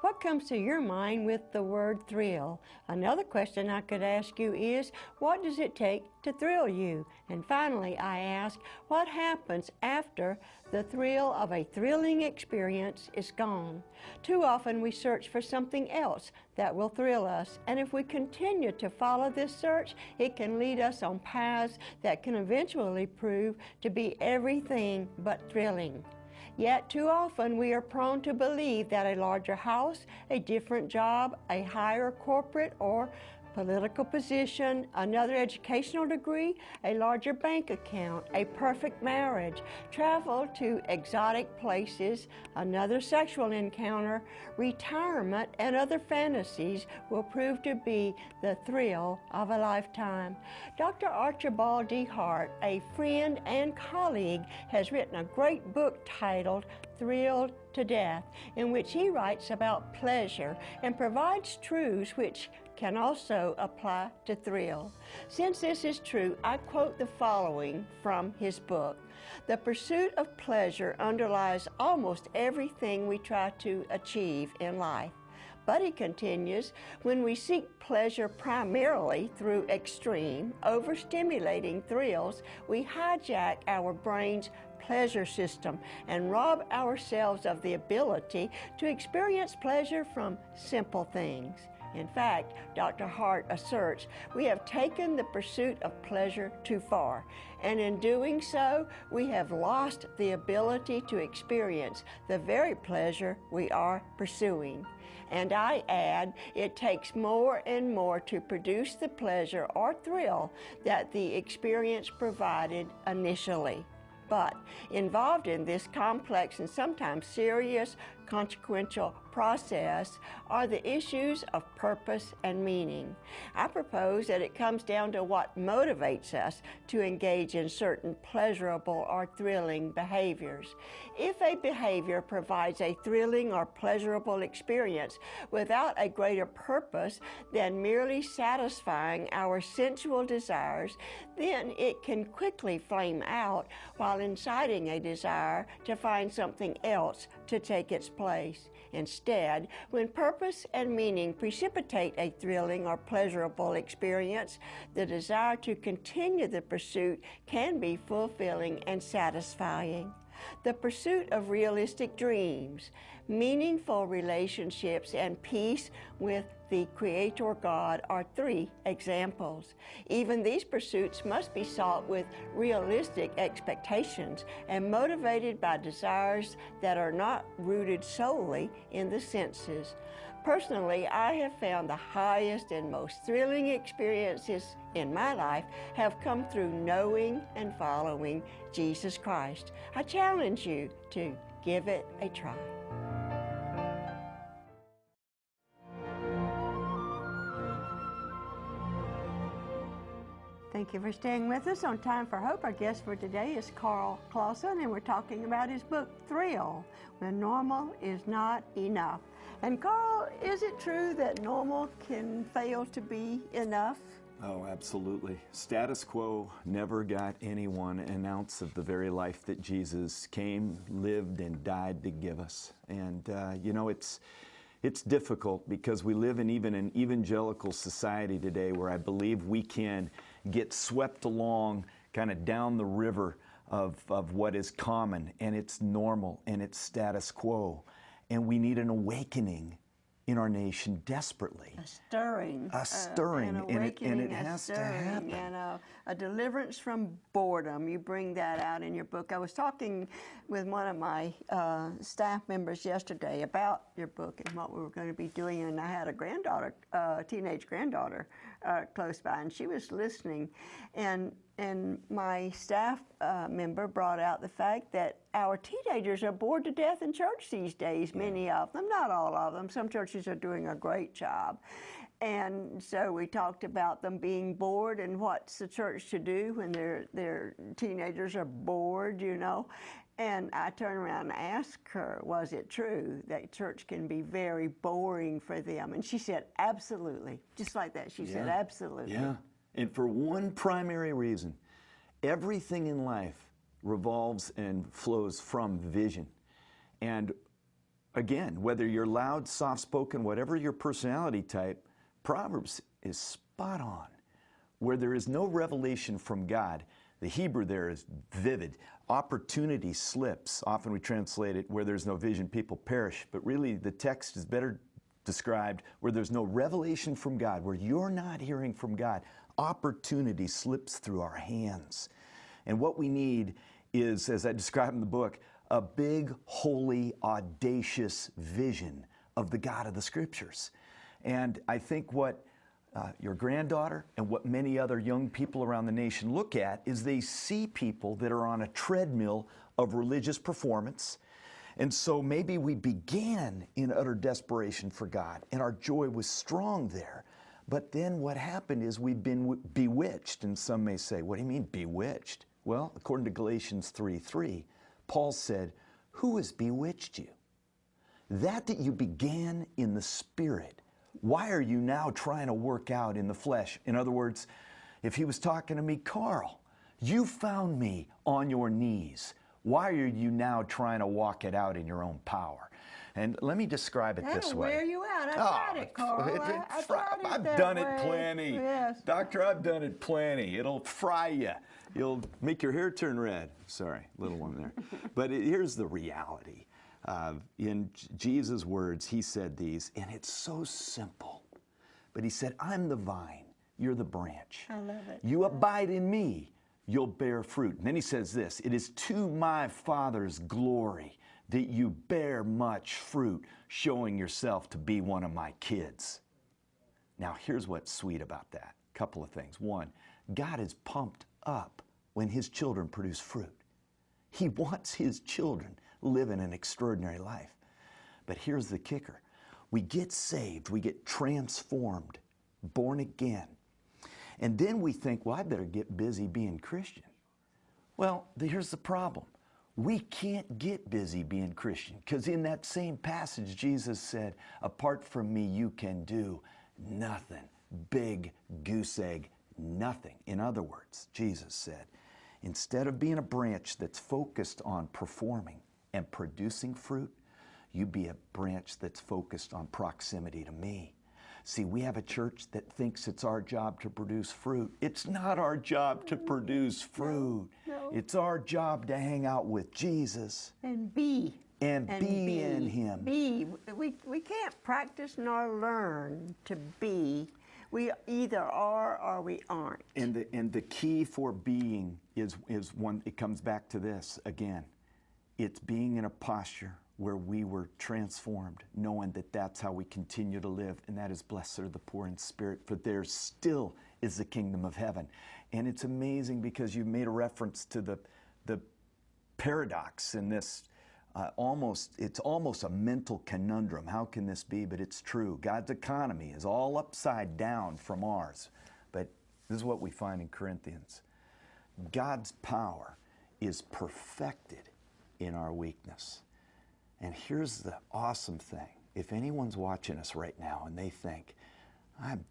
What comes to your mind with the word thrill? Another question I could ask you is, what does it take to thrill you? And finally, I ask, what happens after the thrill of a thrilling experience is gone? Too often we search for something else that will thrill us, and if we continue to follow this search, it can lead us on paths that can eventually prove to be everything but thrilling. Yet too often we are prone to believe that a larger house, a different job, a higher corporate or political position, another educational degree, a larger bank account, a perfect marriage, travel to exotic places, another sexual encounter, retirement, and other fantasies will prove to be the thrill of a lifetime. Dr. Archibald D. Hart, a friend and colleague, has written a great book titled Thrilled to Death, in which he writes about pleasure and provides truths which can also apply to thrill. Since this is true, I quote the following from his book. The pursuit of pleasure underlies almost everything we try to achieve in life. But he continues, when we seek pleasure primarily through extreme, overstimulating thrills, we hijack our brain's pleasure system and rob ourselves of the ability to experience pleasure from simple things. In fact, Dr. Hart asserts, we have taken the pursuit of pleasure too far, and in doing so, we have lost the ability to experience the very pleasure we are pursuing. And I add, it takes more and more to produce the pleasure or thrill that the experience provided initially. But involved in this complex and sometimes serious consequential process are the issues of purpose and meaning. I propose that it comes down to what motivates us to engage in certain pleasurable or thrilling behaviors. If a behavior provides a thrilling or pleasurable experience without a greater purpose than merely satisfying our sensual desires, then it can quickly flame out while inciting a desire to find something else to take its place. Instead, when purpose and meaning precipitate a thrilling or pleasurable experience, the desire to continue the pursuit can be fulfilling and satisfying. The pursuit of realistic dreams, meaningful relationships, and peace with the Creator God are three examples. Even these pursuits must be sought with realistic expectations and motivated by desires that are not rooted solely in the senses. Personally, I have found the highest and most thrilling experiences in my life have come through knowing and following Jesus Christ. I challenge you to give it a try. Thank you for staying with us on Time for Hope. Our guest for today is Karl Clauson, and we're talking about his book, Thrill, When Normal is Not Enough. And Karl, is it true that normal can fail to be enough? Oh, absolutely. Status quo never got anyone an ounce of the very life that Jesus came, lived, and died to give us. And, you know, it's difficult because we live in even an evangelical society today where I believe we can get swept along kind of down the river of what is common, and it's normal, and it's status quo. And we need an awakening in our nation desperately. A stirring. A stirring, and it has to happen. And a deliverance from boredom. You bring that out in your book. I was talking with one of my staff members yesterday about your book and what we were going to be doing, and I had a granddaughter, teenage granddaughter, close by, and she was listening, and my staff member brought out the fact that our teenagers are bored to death in church these days, many of them, not all of them. Some churches are doing a great job. And so we talked about them being bored and what's the church to do when their teenagers are bored, you know. And I turned around and asked her, was it true that church can be very boring for them? And she said, absolutely. Just like that, she said, absolutely. Yeah, and for one primary reason, everything in life revolves and flows from vision. And Again, whether you're loud, soft-spoken, whatever your personality type, Proverbs is spot on. Where there is no revelation from God, the Hebrew there is vivid. Opportunity slips. Often we translate it, where there's no vision, people perish. But really, the text is better described where there's no revelation from God, where you're not hearing from God. Opportunity slips through our hands. And what we need is, as I describe in the book, a big, holy, audacious vision of the God of the Scriptures. And I think what your granddaughter and what many other young people around the nation look at is they see people that are on a treadmill of religious performance. And so maybe we began in utter desperation for God, and our joy was strong there. But then what happened is we've been bewitched, and some may say, what do you mean bewitched? Well, according to Galatians 3:3, Paul said, who has bewitched you? That you began in the Spirit, why are you now trying to work out in the flesh? In other words, if he was talking to me, Karl, you found me on your knees. Why are you now trying to walk it out in your own power? And let me describe it this way. That'll wear you out. I tried it, Karl. I tried it I've that done way. it plenty. Yes. Doctor, I've done it plenty. It'll fry you. You'll make your hair turn red. Sorry, little one there. But here's the reality. In Jesus' words, he said these, and it's so simple. But he said, I'm the vine, you're the branch. I love it. You abide in me, you'll bear fruit. And then he says this, it is to my Father's glory that you bear much fruit, showing yourself to be one of my kids. Now, here's what's sweet about that. A couple of things. One, God is pumped up when his children produce fruit. He wants his children living an extraordinary life. But here's the kicker. We get saved, we get transformed, born again. And then we think, well, I better get busy being Christian. Well, here's the problem. We can't get busy being Christian, because in that same passage, Jesus said, apart from me, you can do nothing. Big goose egg, nothing. In other words, Jesus said, instead of being a branch that's focused on performing and producing fruit, you be a branch that's focused on proximity to me. See, we have a church that thinks it's our job to produce fruit. It's not our job to produce fruit. No. It's our job to hang out with Jesus. And be. And be in him. Be. We can't practice nor learn to be. We either are or we aren't. And the key for being is one, it comes back to this again. It's being in a posture where we were transformed, knowing that that's how we continue to live, and that is blessed are the poor in spirit, for theirs still is the kingdom of heaven. And it's amazing because you made a reference to the paradox in this. It's almost a mental conundrum. How can this be? But it's true. God's economy is all upside down from ours. But this is what we find in Corinthians. God's power is perfected in our weakness. And here's the awesome thing. If anyone's watching us right now and they think, I'm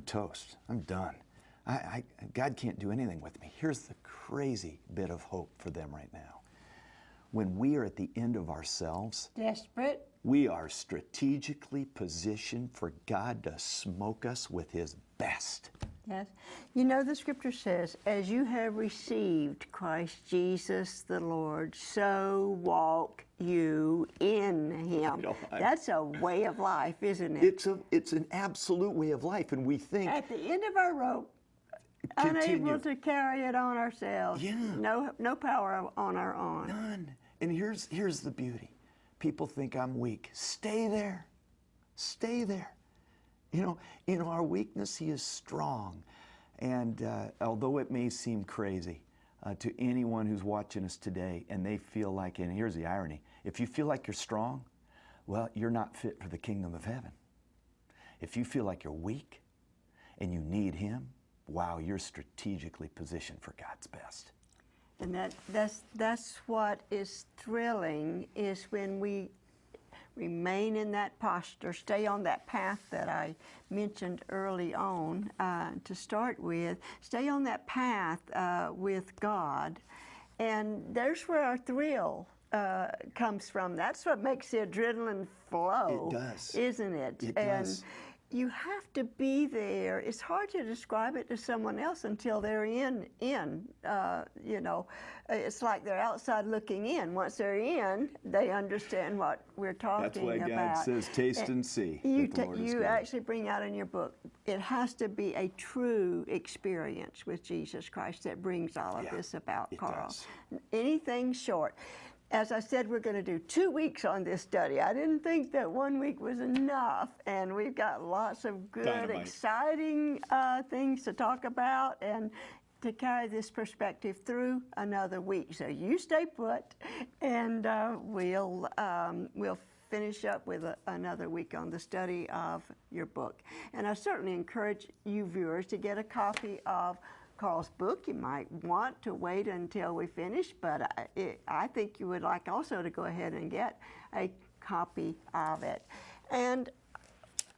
toast, I'm done, God can't do anything with me. Here's the crazy bit of hope for them right now. When we are at the end of ourselves, Desperate. we are strategically positioned for God to smoke us with his best. Yes. You know, the scripture says, as you have received Christ Jesus the Lord, so walk you in him. That's a way of life, isn't it? It's an absolute way of life, and we think at the end of our rope, unable to carry it on ourselves. Yeah. No power on our own. None. And here's the beauty. People think I'm weak. Stay there. Stay there. You know, in our weakness, he is strong. And although it may seem crazy to anyone who's watching us today, and they feel like, and here's the irony, if you feel like you're strong, well, you're not fit for the kingdom of heaven. If you feel like you're weak and you need him, wow, you're strategically positioned for God's best. And that's what is thrilling, is when we remain in that posture, stay on that path that I mentioned early on to start with, stay on that path with God, and there's where our thrill comes from. That's what makes the adrenaline flow. It does. Isn't it? It and does. You have to be there. It's hard to describe it to someone else until they're in. You know, it's like they're outside looking in. Once they're in, they understand what we're talking about. That's why God says, taste and see. You actually bring out in your book, it has to be a true experience with Jesus Christ that brings all of this about, Karl. Anything short. As I said, we're going to do 2 weeks on this study. I didn't think that 1 week was enough, and we've got lots of good, exciting things to talk about and to carry this perspective through another week. So you stay put, and we'll finish up with another week on the study of your book. And I certainly encourage you viewers to get a copy of Karl's book. You might want to wait until we finish, but I think you would like also to go ahead and get a copy of it. And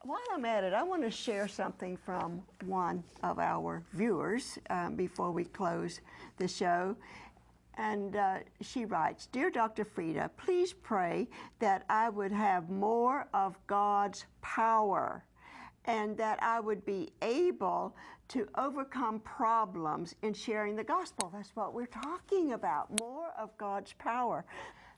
while I'm at it, I want to share something from one of our viewers before we close the show. And she writes, "Dear Dr. Freda, please pray that I would have more of God's power and that I would be able to overcome problems in sharing the gospel." That's what we're talking about, more of God's power.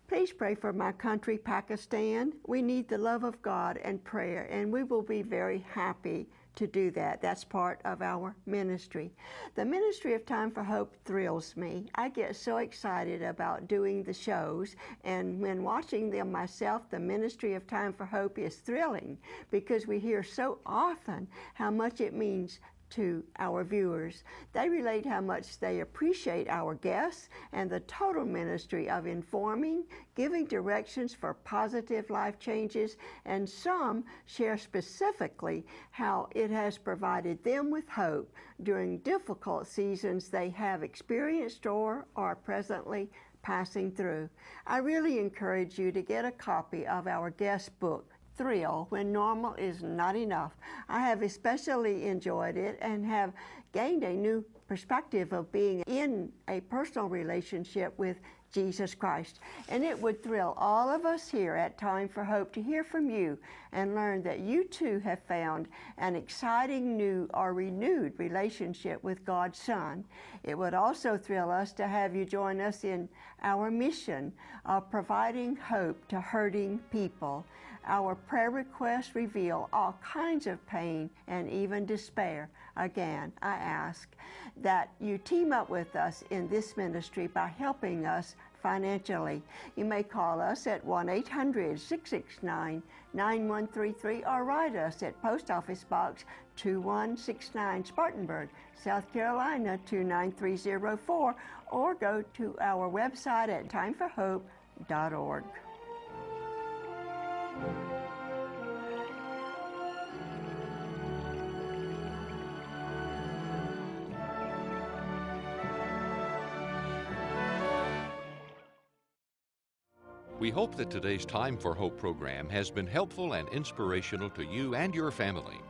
Please pray for my country, Pakistan. We need the love of God and prayer, and we will be very happy to do that. That's part of our ministry. The ministry of Time for Hope thrills me. I get so excited about doing the shows, and when watching them myself, the ministry of Time for Hope is thrilling because we hear so often how much it means to our viewers. They relate how much they appreciate our guests and the total ministry of informing, giving directions for positive life changes, and some share specifically how it has provided them with hope during difficult seasons they have experienced or are presently passing through. I really encourage you to get a copy of our guest book, Thrill When Normal Is Not Enough. I have especially enjoyed it and have gained a new perspective of being in a personal relationship with Jesus Christ. And it would thrill all of us here at Time for Hope to hear from you and learn that you too have found an exciting new or renewed relationship with God's Son. It would also thrill us to have you join us in our mission of providing hope to hurting people. Our prayer requests reveal all kinds of pain and even despair. Again, I ask that you team up with us in this ministry by helping us financially. You may call us at 1-800-669-9133 or write us at Post Office Box 2169, Spartanburg, South Carolina 29304, or go to our website at timeforhope.org. We hope that today's Time for Hope program has been helpful and inspirational to you and your family.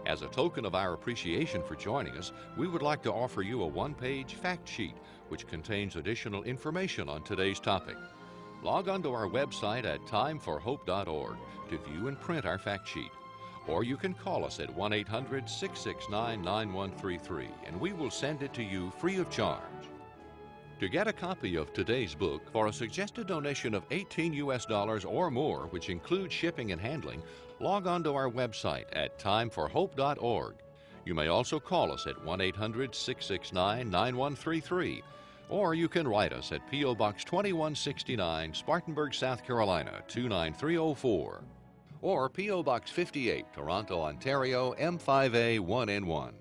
As a token of our appreciation for joining us, we would like to offer you a one-page fact sheet which contains additional information on today's topic. Log on to our website at timeforhope.org to view and print our fact sheet. Or you can call us at 1-800-669-9133 and we will send it to you free of charge. To get a copy of today's book for a suggested donation of $18 or more, which includes shipping and handling, log on to our website at timeforhope.org. You may also call us at 1-800-669-9133, or you can write us at P.O. Box 2169, Spartanburg, South Carolina 29304, or P.O. Box 58, Toronto, Ontario M5A 1N1.